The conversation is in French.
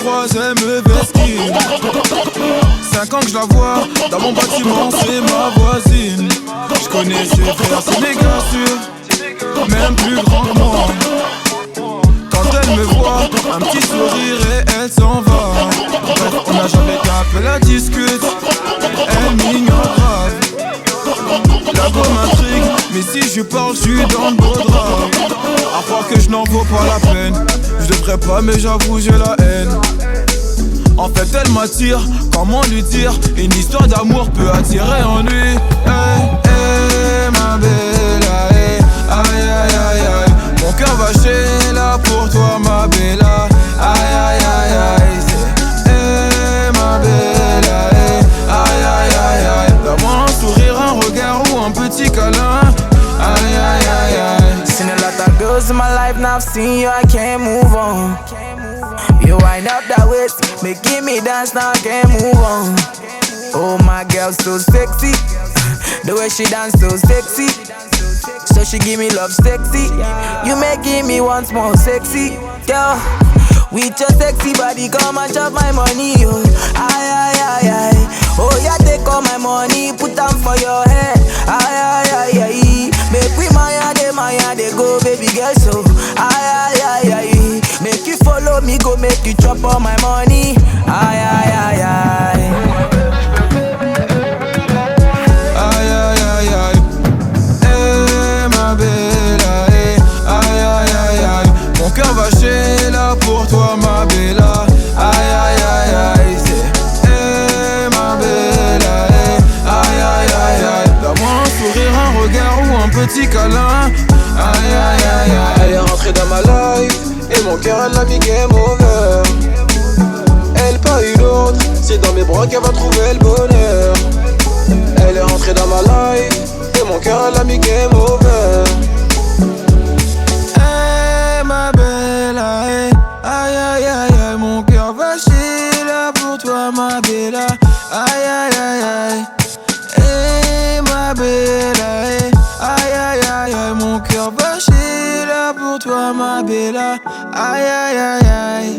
croise, elle me vesquille. 5 ans que je la vois, dans mon bâtiment c'est ma voisine. Je connais ses frères, c'est méga sûr, même plus grand que moi. Quand elle me voit, un petit sourire et elle s'en va. Bref, on n'a jamais qu'un peu la discute, elle m'ignore grave. La go m'intrigue, mais si je parle, je suis dans le beau drap. À croire que je n'en vaux pas la peine. Je devrais pas, mais j'avoue, j'ai la haine. En fait, elle m'attire, comment lui dire? Une histoire d'amour peut attirer en lui. Hey, hey, ma bella, hey. Aïe, aïe, aïe, aïe. Mon cœur va chez là pour toi, ma bella. Aïe, aïe, aïe, aïe. Hey, ma bella, hey. Aïe, aïe, aïe, aïe. Donne-moi un sourire, un regard ou un petit câlin. Aïe, aïe, aïe, aïe. Seen a lot of girls in my life, now I've seen you, I can't move on. You wind up that waist, making me dance, now I can't move on. Oh, my girl, so sexy. The way she dance, so sexy. So she give me love sexy. You making me once more sexy. Girl, with your sexy body, come and chop my money, oh. Aye, aye, aye, aye. Oh, yeah, take all my money, put them for your head. Aye, aye, aye, aye. Make we maya, they go, baby girl, so. Aye, aye, aye, aye. Make you follow me, go make you chop all my money. Aye, aye, aye, aye. Aïe, aïe, aïe, aïe. Eh, ma bella, eh. Aïe, aïe, aïe, aïe. Mon cœur va chez là pour toi, ma bella. Aïe, aïe, aïe, aïe. Eh, ma bella, eh. Aïe, aïe, aïe, aïe. Donne-moi un sourire, un regard ou un petit câlin. Aïe, aïe, aïe, aïe. Elle est rentrée dans ma life et mon cœur elle l'a mis game over. Elle pas une autre, c'est dans mes bras qu'elle va trouver le bonheur. Elle est rentrée dans ma life et mon cœur elle l'a mis game over. Eh, ma bella, eh. Aïe, aïe, aïe, aïe. Mon cœur va chez là pour toi, ma bella. Aïe, aïe, aïe, aïe. Eh, ma bella, eh. Aïe, aïe, aïe, aïe. Mon cœur va chez là pour toi, ma bella. Aïe, aïe, aïe, aïe.